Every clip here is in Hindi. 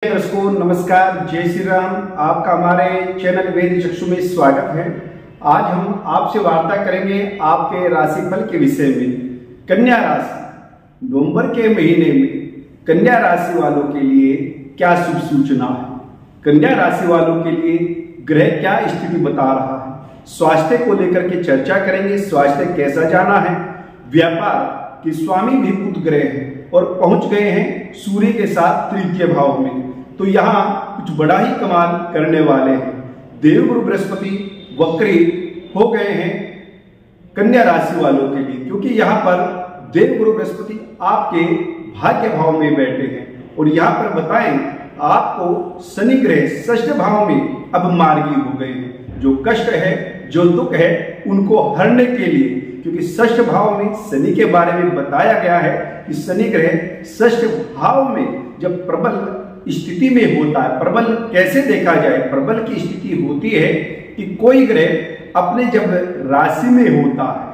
दर्शकों नमस्कार, जय श्री राम। आपका हमारे चैनल वेद चक्षु में स्वागत है। आज हम आपसे वार्ता करेंगे आपके राशिफल के विषय में। कन्या राशि, नवंबर के महीने में कन्या राशि वालों के लिए क्या शुभ सूचना है। कन्या राशि वालों के लिए ग्रह क्या स्थिति बता रहा है। स्वास्थ्य को लेकर के चर्चा करेंगे, स्वास्थ्य कैसा जाना है। व्यापार की स्वामी भी बुध ग्रह है और पहुंच गए हैं सूर्य के साथ तृतीय भाव में, तो यहाँ कुछ बड़ा ही कमाल करने वाले हैं। देवगुरु बृहस्पति वक्री हो गए हैं कन्या राशि वालों के लिए, क्योंकि यहाँ पर देवगुरु बृहस्पति आपके भाग्य भाव में बैठे हैं। और यहाँ पर बताएं, आपको शनि ग्रह षष्ठ भाव में अब मार्गी हो गए हैं। जो कष्ट है, जो दुख है, उनको हरने के लिए, क्योंकि षष्ठ भाव में शनि के बारे में बताया गया है कि शनि ग्रह षष्ठ भाव में जब प्रबल स्थिति में होता है। प्रबल कैसे देखा जाए, प्रबल की स्थिति होती है कि कोई ग्रह अपने जब राशि में होता है,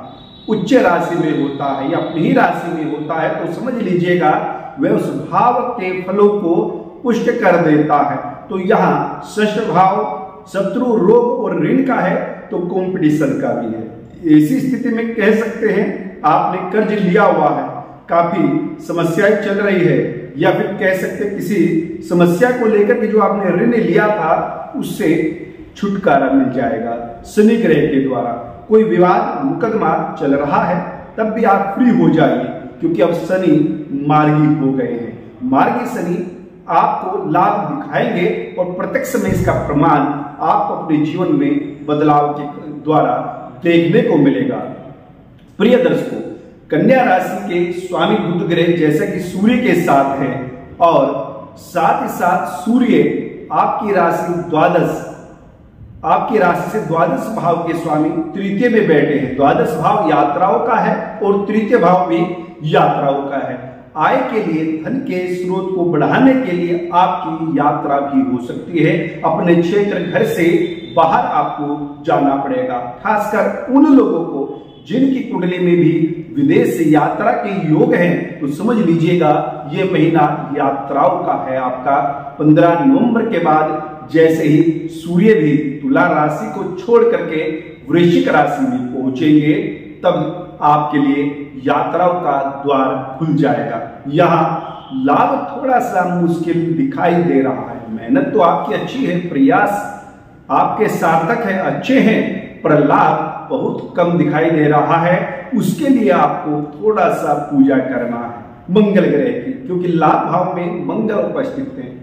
उच्च राशि में होता है या अपनी ही राशि में होता है, तो समझ लीजिएगा वह उस भाव के फलों को पुष्ट कर देता है। तो यहाँ षष्ठ भाव शत्रु, रोग और ऋण का है, तो कंपटीशन का भी है। ऐसी स्थिति में कह सकते हैं आपने कर्ज लिया हुआ है, काफी समस्याएं चल रही है, या फिर कह सकते किसी समस्या को लेकर के जो आपने ऋण लिया था उससे छुटकारा मिल जाएगा शनि ग्रह के द्वारा। कोई विवाद मुकदमा चल रहा है तब भी आप फ्री हो जाइए, क्योंकि अब शनि मार्गी हो गए हैं। मार्गी शनि आपको लाभ दिखाएंगे और प्रत्यक्ष में इसका प्रमाण आपको अपने जीवन में बदलाव के द्वारा देखने को मिलेगा। प्रिय दर्शकों, कन्या राशि के स्वामी बुध ग्रह जैसे कि सूर्य के साथ है, और साथ ही साथ सूर्य आपकी राशि से द्वादश भाव के स्वामी तृतीय में बैठे हैं। द्वादश भाव यात्राओं का है और तृतीय भाव भी यात्राओं का है। आय के लिए, धन के स्रोत को बढ़ाने के लिए आपकी यात्रा भी हो सकती है। अपने क्षेत्र घर से बाहर आपको जाना पड़ेगा, खासकर उन लोगों को जिनकी कुंडली में भी विदेश यात्रा के योग हैं, तो समझ लीजिएगा ये महीना यात्राओं का है आपका। 15 नवंबर के बाद जैसे ही सूर्य भी तुला राशि को छोड़ करके वृश्चिक राशि में पहुंचेंगे, तब आपके लिए यात्राओं का द्वार खुल जाएगा। यहाँ लाभ थोड़ा सा मुश्किल दिखाई दे रहा है। मेहनत तो आपकी अच्छी है, प्रयास आपके सार्थक है, अच्छे हैं, पर लाभ बहुत कम दिखाई दे रहा है। उसके लिए आपको थोड़ा सा पूजा करना है मंगल ग्रह की, क्योंकि लाभ भाव में मंगल उपस्थित है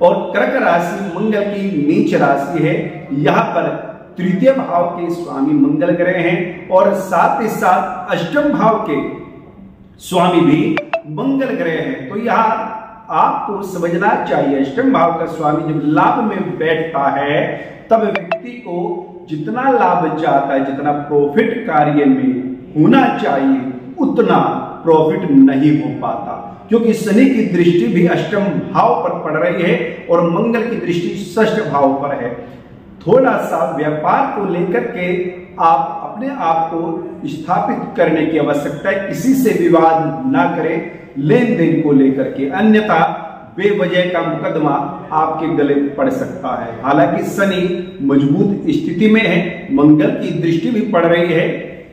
और कर्क राशि मंगल की नीच राशि है। यहाँ पर तृतीय भाव के स्वामी मंगल ग्रह हैं और साथ ही साथ अष्टम भाव के स्वामी भी मंगल ग्रह हैं। तो यहाँ आपको समझना चाहिए, अष्टम भाव का स्वामी जब लाभ में बैठता है तब व्यक्ति को जितना लाभ चाहता है, जितना प्रॉफिट कार्य में होना चाहिए, उतना प्रॉफिट नहीं हो पाता, क्योंकि शनि की दृष्टि भी अष्टम भाव पर पड़ रही है और मंगल की दृष्टि षष्ठ भाव पर है। थोड़ा सा व्यापार को लेकर के आप अपने आप को स्थापित करने की आवश्यकता है। किसी से विवाद ना करें लेन देन को लेकर के, अन्यथा बेवजह का मुकदमा आपके गले पड़ सकता है। हालांकि शनि मजबूत स्थिति में है, मंगल की दृष्टि भी पड़ रही है,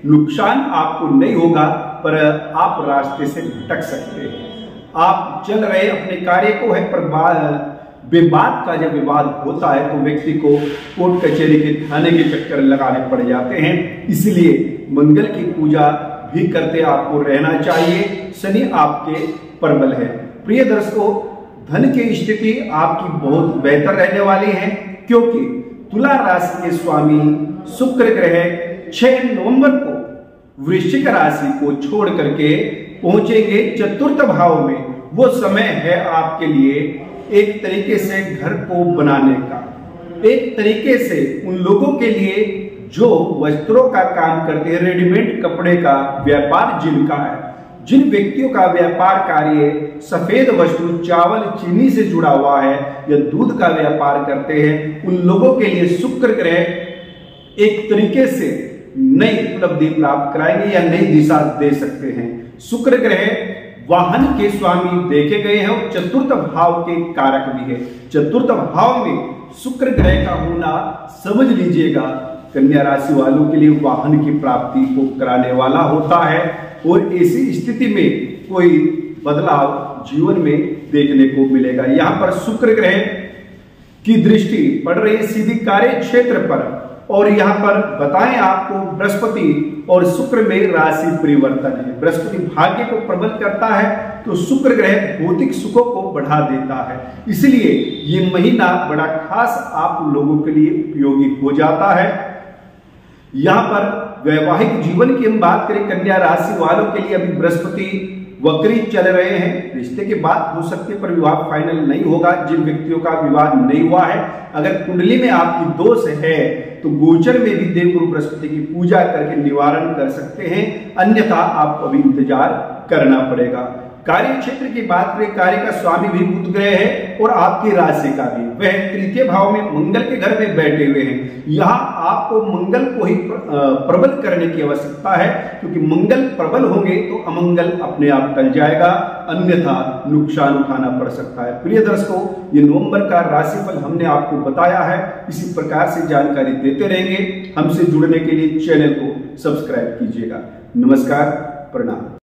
नुकसान आपको नहीं होगा, पर आप रास्ते से भटक सकते हैं। आप चल रहे अपने कार्य को है, पर विवाद का जब विवाद होता है तो व्यक्ति को कोर्ट कचहरी के थाने के चक्कर लगाने पड़ जाते हैं। इसलिए मंगल की पूजा भी करते आपको रहना चाहिए। शनि आपके प्रबल है। प्रिय दर्शकों, धन की स्थिति आपकी बहुत बेहतर रहने वाली है, क्योंकि तुला राशि के स्वामी शुक्र ग्रह 6 नवंबर को वृश्चिक राशि को छोड़ करके पहुंचेंगे चतुर्थ भाव में। वो समय है आपके लिए एक तरीके से घर को बनाने का, एक तरीके से उन लोगों के लिए जो वस्त्रों का काम करते हैं, रेडीमेड कपड़े का व्यापार जिनका है, जिन व्यक्तियों का व्यापार कार्य सफेद वस्तु, चावल, चीनी से जुड़ा हुआ है या दूध का व्यापार करते हैं, उन लोगों के लिए शुक्र ग्रह एक तरीके से नई उपलब्धि प्राप्त कराएंगे या नई दिशा दे सकते हैं। शुक्र ग्रह वाहन के स्वामी देखे गए हैं और चतुर्थ भाव के कारक भी है। चतुर्थ भाव में शुक्र ग्रह का होना समझ लीजिएगा कन्या राशि वालों के लिए वाहन की प्राप्ति को कराने वाला होता है और ऐसी स्थिति में कोई बदलाव जीवन में देखने को मिलेगा। यहाँ पर शुक्र ग्रह की दृष्टि पड़ रही है सीधी कार्य क्षेत्र पर और यहाँ पर बताएं आपको बृहस्पति और शुक्र में राशि परिवर्तन है। बृहस्पति भाग्य को प्रबल करता है तो शुक्र ग्रह भौतिक सुखों को बढ़ा देता है, इसलिए ये महीना बड़ा खास आप लोगों के लिए उपयोगी हो जाता है। यहाँ पर वैवाहिक जीवन की हम बात करें, कन्या राशि वालों के लिए अभी बृहस्पति वक्री चल रहे हैं। रिश्ते की बात हो सकती है पर विवाह फाइनल नहीं होगा। जिन व्यक्तियों का विवाह नहीं हुआ है, अगर कुंडली में आपकी दोष है तो गोचर में भी देवगुरु बृहस्पति की पूजा करके निवारण कर सकते हैं, अन्यथा आपको अभी इंतजार करना पड़ेगा। कार्य क्षेत्र की बात करें, कार्य का स्वामी भी बुध ग्रह है और आपकी राशि का भी, वह तृतीय भाव में मंगल के घर में बैठे हुए हैं। यहाँ आपको मंगल को ही प्रबल करने की आवश्यकता है, क्योंकि मंगल प्रबल होंगे तो अमंगल अपने आप टल जाएगा, अन्यथा नुकसान उठाना पड़ सकता है। प्रिय दर्शकों, ये नवंबर का राशिफल हमने आपको बताया है। इसी प्रकार से जानकारी देते रहेंगे। हमसे जुड़ने के लिए चैनल को सब्सक्राइब कीजिएगा। नमस्कार, प्रणाम।